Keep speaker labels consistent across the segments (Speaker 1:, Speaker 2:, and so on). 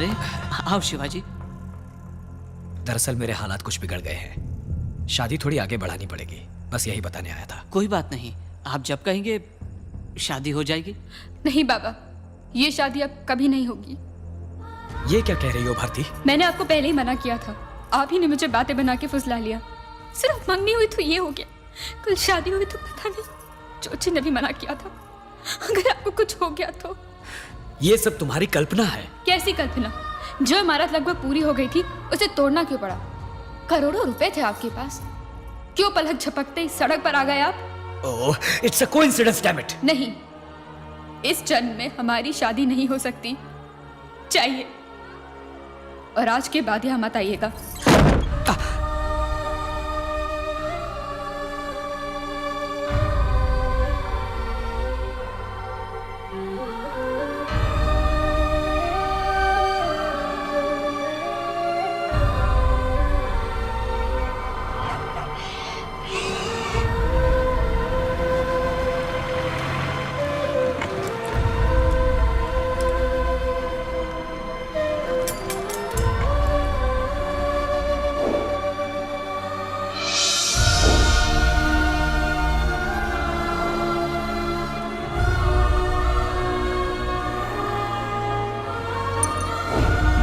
Speaker 1: अरे आओ शिवाजी।
Speaker 2: दरअसल मेरे हालात कुछ बिगड़ गए हैं, शादी थोड़ी आगे बढ़ानी पड़ेगी, बस यही बताने आया था।
Speaker 1: कोई बात नहीं, आप जब कहेंगे शादी हो जाएगी।
Speaker 3: नहीं बाबा, ये शादी अब कभी नहीं होगी।
Speaker 2: ये क्या कह रही हो भारती?
Speaker 3: मैंने आपको पहले ही मना किया था, आप ही ने मुझे बातें बना के फुसला लिया। सिर्फ मंगनी हुई तो ये हो गया, कल शादी हुई तो पता नहीं। चोची ने भी मना किया था, अगर आपको कुछ हो गया तो।
Speaker 2: ये सब तुम्हारी कल्पना है।
Speaker 3: कैसी कल्पना? जो इमारत लगभग पूरी हो गई थी उसे तोड़ना क्यों पड़ा? करोड़ों रुपए थे आपके पास, क्यों पलक झपकते ही सड़क पर आ गए आप?
Speaker 2: Oh, it's a coincidence, damn it.
Speaker 3: नहीं, इस जन्म में हमारी शादी नहीं हो सकती। चाहिए, और आज के बाद यहाँ मत आइएगा।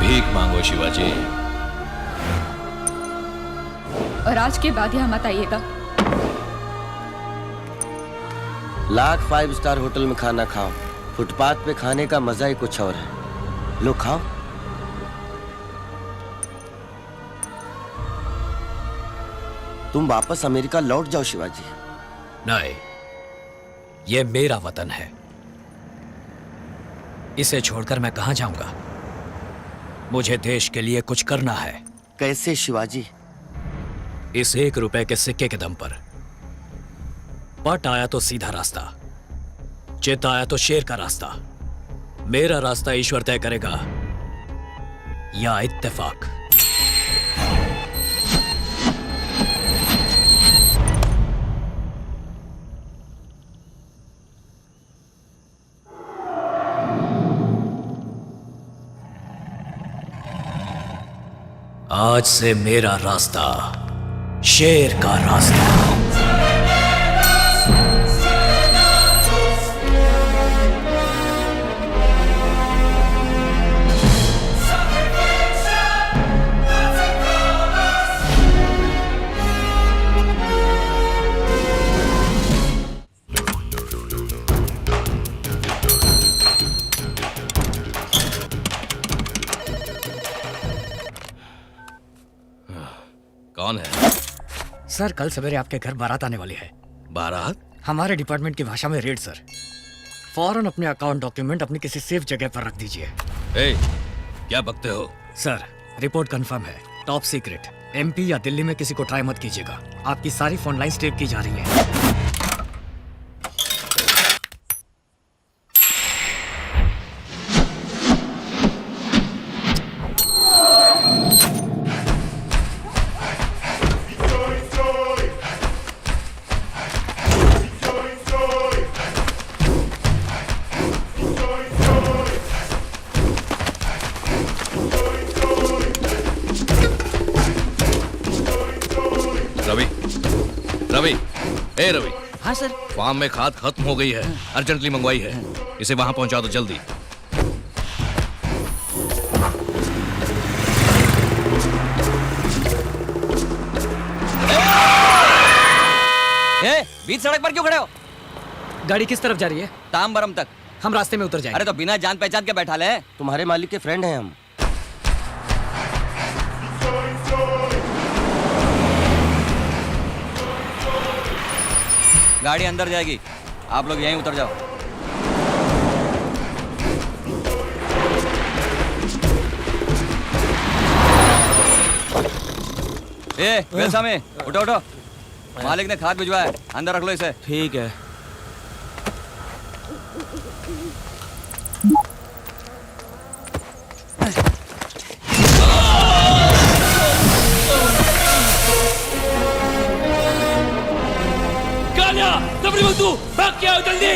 Speaker 4: भीख मांगो शिवाजी।
Speaker 3: और आज के बाद यहाँ मत आइएगा।
Speaker 5: लाख 5 स्टार होटल में खाना खाओ, फुटपाथ पे खाने का मजा ही कुछ और है। लो खाओ। तुम वापस अमेरिका लौट जाओ शिवाजी।
Speaker 2: नहीं, ये मेरा वतन है, इसे छोड़कर मैं कहां जाऊंगा? मुझे देश के लिए कुछ करना है।
Speaker 5: कैसे शिवाजी?
Speaker 2: इस 1 रुपए के सिक्के के दम पर। पट आया तो सीधा रास्ता, चित आया तो शेर का रास्ता। मेरा रास्ता ईश्वर तय करेगा या इत्तेफाक। आज से मेरा रास्ता शेर का रास्ता।
Speaker 4: कौन है?
Speaker 2: सर, कल सवेरे आपके घर बारात आने वाली है।
Speaker 4: बारात?
Speaker 2: हमारे डिपार्टमेंट की भाषा में रेड सर। फौरन अपने अकाउंट डॉक्यूमेंट अपनी किसी सेफ जगह पर रख दीजिए।
Speaker 4: ए, क्या बकते हो?
Speaker 2: सर, रिपोर्ट कंफर्म है, टॉप सीक्रेट। एमपी या दिल्ली में किसी को ट्राई मत कीजिएगा। आपकी सारी फोन लाइंस टेप की जा रही हैं।
Speaker 4: रवि, ए रवि।
Speaker 1: हाँ सर।
Speaker 4: फार्म में खाद खत्म हो गई है, अर्जेंटली मंगवाई है, इसे वहां पहुंचा दो जल्दी।
Speaker 6: बीच सड़क पर क्यों खड़े हो?
Speaker 2: गाड़ी किस तरफ जा रही है?
Speaker 6: ताम्बरम तक।
Speaker 2: हम रास्ते में उतर जाएंगे।
Speaker 6: अरे तो बिना जान पहचान के बैठा ले।
Speaker 5: तुम्हारे मालिक के फ्रेंड हैं हम।
Speaker 6: गाड़ी अंदर जाएगी, आप लोग यहीं उतर जाओ। बेलसामी, उठो उठो। मालिक ने खाद भिजवाया है, अंदर रख लो इसे।
Speaker 5: ठीक है।
Speaker 4: कालिया, सबरी बंधु, भाग के आओ जल्दी।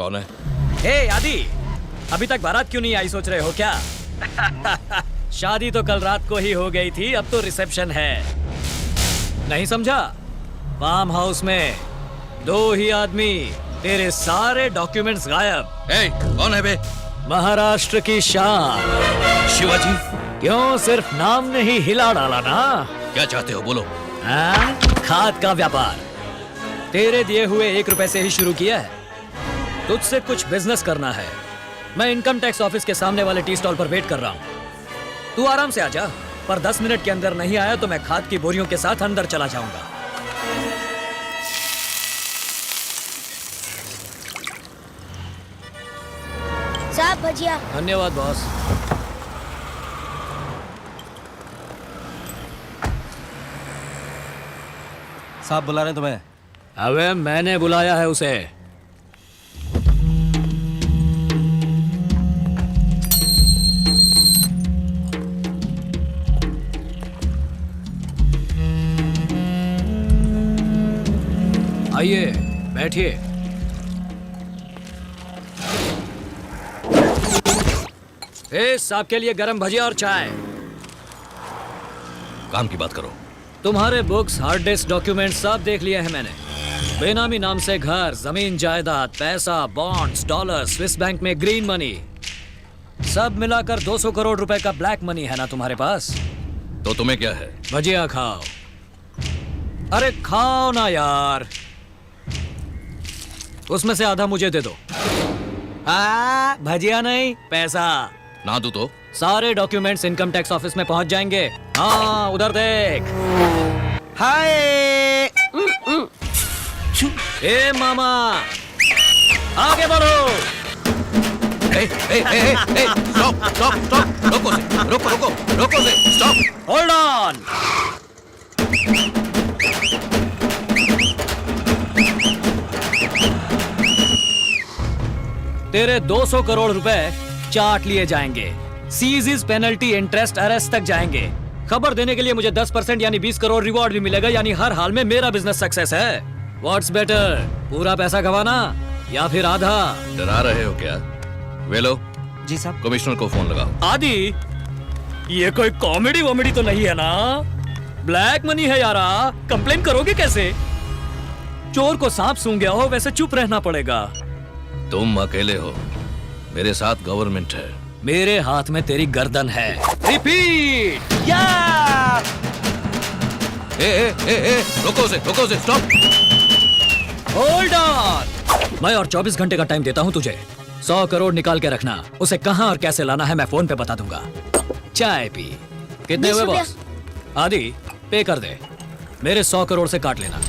Speaker 4: कौन है?
Speaker 2: हे आदि, अभी तक बारात क्यों नहीं आई सोच रहे हो क्या? शादी तो कल रात को ही हो गई थी, अब तो रिसेप्शन है। नहीं समझा? फार्म हाउस में 2 ही आदमी, तेरे सारे डॉक्यूमेंट्स गायब।
Speaker 4: ए, कौन है बे?
Speaker 2: महाराष्ट्र की शान
Speaker 4: शिवाजी।
Speaker 2: क्यों सिर्फ नाम ने ही हिला डाला ना?
Speaker 4: क्या चाहते हो बोलो?
Speaker 2: हाँ? खाद का व्यापार तेरे दिए हुए 1 रुपए से ही शुरू किया है। तुझसे कुछ बिजनेस करना है। मैं इनकम टैक्स ऑफिस के सामने वाले टी स्टॉल पर वेट कर रहा हूँ। तू आराम से आ जा, पर 10 मिनट के अंदर नहीं आया तो मैं खाद की बोरियों के साथ अंदर चला जाऊंगा।
Speaker 7: साहब भजिया।
Speaker 2: धन्यवाद बॉस।
Speaker 6: साहब बुला रहे हैं तुम्हें।
Speaker 2: अबे मैंने बुलाया है उसे। आइए बैठिए। साहब के लिए गरम भजिया और चाय।
Speaker 4: काम की बात करो।
Speaker 2: तुम्हारे बुक्स, हार्ड डिस्क, डॉक्यूमेंट सब देख लिए हैं मैंने। बेनामी नाम से घर, जमीन, जायदाद, पैसा, बॉन्ड्स, डॉलर, स्विस बैंक में ग्रीन मनी, सब मिलाकर 200 करोड़ रुपए का ब्लैक मनी है ना तुम्हारे पास?
Speaker 4: तो तुम्हें क्या है?
Speaker 2: भजिया खाओ। अरे खाओ ना यार, उसमें से आधा मुझे दे दो। भजिया नहीं, पैसा।
Speaker 4: ना दूं तो?
Speaker 2: सारे डॉक्यूमेंट्स इनकम टैक्स ऑफिस में पहुंच जाएंगे। हाँ उधर देख।
Speaker 5: हाय।
Speaker 2: ए मामा, आगे बढ़ो।
Speaker 4: ए, ए, ए, ए, ए, स्टॉप, स्टॉप, स्टॉप, रोको से, रोको से, स्टॉप।
Speaker 2: Hold on. तेरे 200 करोड़ रुपए चाट लिए जाएंगे। सीज पेनल्टी, इंटरेस्ट, अरेस्ट तक जाएंगे। खबर देने के लिए मुझे 10% यानी 20 करोड़ रिवॉर्ड भी मिलेगा, यानी हर हाल में मेरा बिजनेस सक्सेस है। व्हाट्स बेटर, पूरा पैसा गवाना या फिर आधा?
Speaker 4: डरा रहे हो क्या? वेलो
Speaker 6: जी साहब।
Speaker 4: कमिश्नर को फोन लगाओ।
Speaker 2: आदि, ये कोई कॉमेडी वॉमेडी तो नहीं है ना? ब्लैक मनी है यारा, कंप्लेन करोगे कैसे? चोर को सांप सूंघ गया हो वैसे चुप रहना पड़ेगा।
Speaker 4: तुम अकेले हो, मेरे साथ गवर्नमेंट है।
Speaker 2: मेरे हाथ में तेरी गर्दन है। रिपीट।
Speaker 5: या।
Speaker 4: ए, रोको से, स्टॉप।
Speaker 2: Hold on. मैं और 24 घंटे का टाइम देता हूं तुझे। 100 करोड़ निकाल के रखना, उसे कहां और कैसे लाना है मैं फोन पे बता दूंगा। चाय पी। कितने हुए बॉस? आदि पे कर दे, मेरे 100 करोड़ से काट लेना।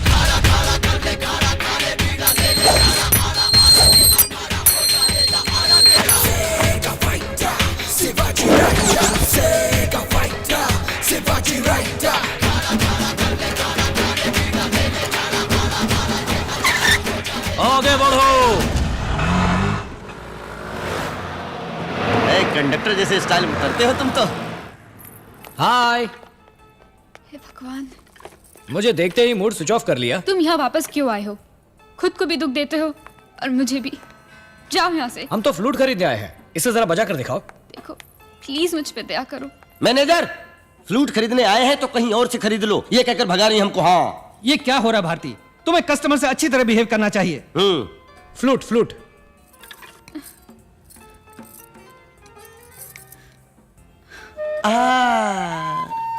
Speaker 2: आगे बढ़ो।
Speaker 5: कंडक्टर जैसे स्टाइल में करते हो तुम तो।
Speaker 2: हाय।
Speaker 3: हे भगवान,
Speaker 2: मुझे देखते ही मूड स्विच ऑफ कर लिया।
Speaker 3: तुम यहाँ वापस क्यों आए हो? खुद को भी दुख देते हो और मुझे भी। जाओ यहाँ से।
Speaker 2: हम तो फ्लूट खरीदने आए हैं, इसे जरा बजा कर दिखाओ।
Speaker 3: देखो प्लीज मुझ पे दया करो।
Speaker 5: मैनेजर, फ्लूट खरीदने आए हैं तो कहीं और से खरीद लो, ये कहकर भगा रही हमको। हाँ,
Speaker 8: ये क्या हो रहा है भारती? तुम्हें कस्टमर से अच्छी तरह बिहेव करना चाहिए।
Speaker 2: Flute flute.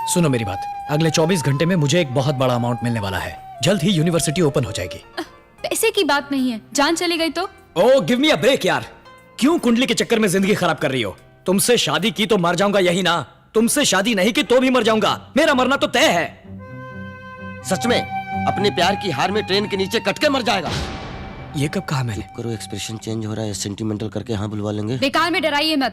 Speaker 2: सुनो मेरी बात, अगले 24 घंटे में मुझे एक बहुत बड़ा अमाउंट मिलने वाला है। जल्द ही यूनिवर्सिटी ओपन हो जाएगी।
Speaker 3: पैसे की बात नहीं है, जान चली गई तो?
Speaker 2: ओह गिव मी अ ब्रेक यार, क्यों कुंडली के चक्कर में जिंदगी खराब कर रही हो? तुमसे शादी की तो मर जाऊंगा यही ना, तुमसे शादी नहीं की तो भी मर जाऊंगा। मेरा मरना तो तय है।
Speaker 5: सच में अपने प्यार की हार में ट्रेन के नीचे कट के मर जाएगा।
Speaker 2: ये कब कहा मैंने?
Speaker 5: करो, एक्सप्रेशन चेंज हो रहा है, सेंटिमेंटल करके हाँ बुलवा लेंगे।
Speaker 3: बेकार में डराइए मत,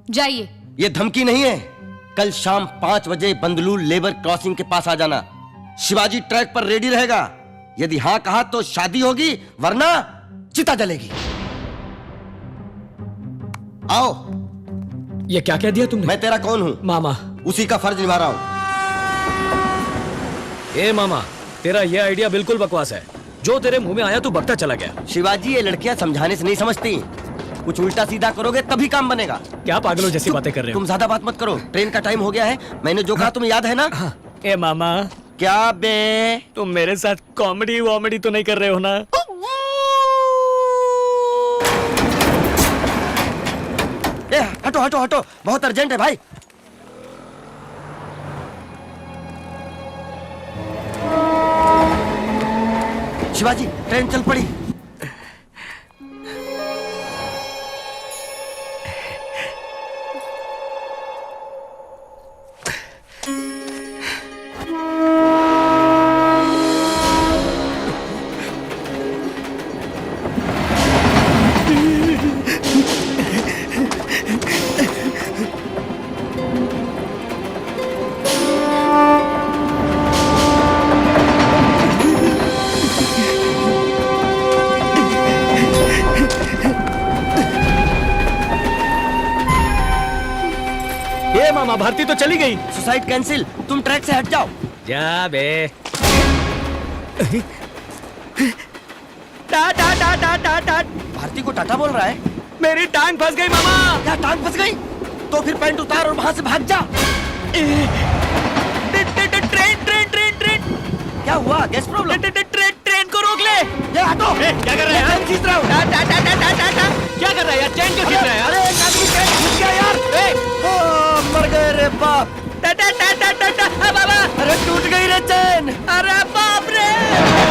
Speaker 3: जाइए।
Speaker 5: ये धमकी नहीं है। कल शाम 5 बजे बंदलूर लेबर क्रॉसिंग के पास आ जाना। शिवाजी ट्रैक पर रेडी रहेगा। यदि हाँ कहा तो शादी होगी, वरना चिता जलेगी। आओ।
Speaker 2: ये क्या कह दिया तुमने?
Speaker 5: मैं तेरा कौन हूं?
Speaker 2: मामा।
Speaker 5: उसी का फर्ज निभा रहा हूं।
Speaker 2: ए मामा, तेरा ये आइडिया बिल्कुल बकवास है। जो तेरे मुंह में आया तू बकता चला गया।
Speaker 5: शिवाजी, ये लड़कियां समझाने से नहीं समझती, कुछ उल्टा सीधा करोगे तभी काम बनेगा।
Speaker 2: क्या पागलों जैसी बातें कर रहे हो?
Speaker 5: तुम ज्यादा बात मत करो, ट्रेन का टाइम हो गया है। मैंने जो कहा तुम्हें याद है ना?
Speaker 2: ए मामा,
Speaker 5: क्या बे?
Speaker 2: तुम मेरे साथ कॉमेडी वॉमेडी तो नहीं कर रहे हो ना?
Speaker 5: ए, हटो हटो हटो, बहुत अर्जेंट है भाई। शिवाजी, ट्रेन चल पड़ी।
Speaker 2: ए मामा, भारती तो चली गई।
Speaker 5: सुसाइड कैंसिल, तुम ट्रैक से हट जाओ।
Speaker 2: जा बे। टाटा टाटा टाटा।
Speaker 5: भारती को टाटा बोल रहा है?
Speaker 2: मेरी टांग फंस गई मामा।
Speaker 5: क्या टांग फंस गई? तो फिर पैंट उतार और वहां से भाग जा।
Speaker 2: Train train train train.
Speaker 5: क्या हुआ? Gas problem?
Speaker 2: ट्रेन को रोक ले।
Speaker 5: ये हटो।
Speaker 2: क्या कर रहा है यार?
Speaker 5: ट्रेन खींच रहा हूँ।
Speaker 2: क्या कर रहा है यार? चैन क्यों खींच रहा है यार?
Speaker 5: अरे एक आदमी ट्रेन खींच गया यार। मर गए रे बाप।
Speaker 2: टाटा टाटा टाटा। बाबा,
Speaker 5: अरे टूट गई रे चैन।
Speaker 2: अरे बाप रे।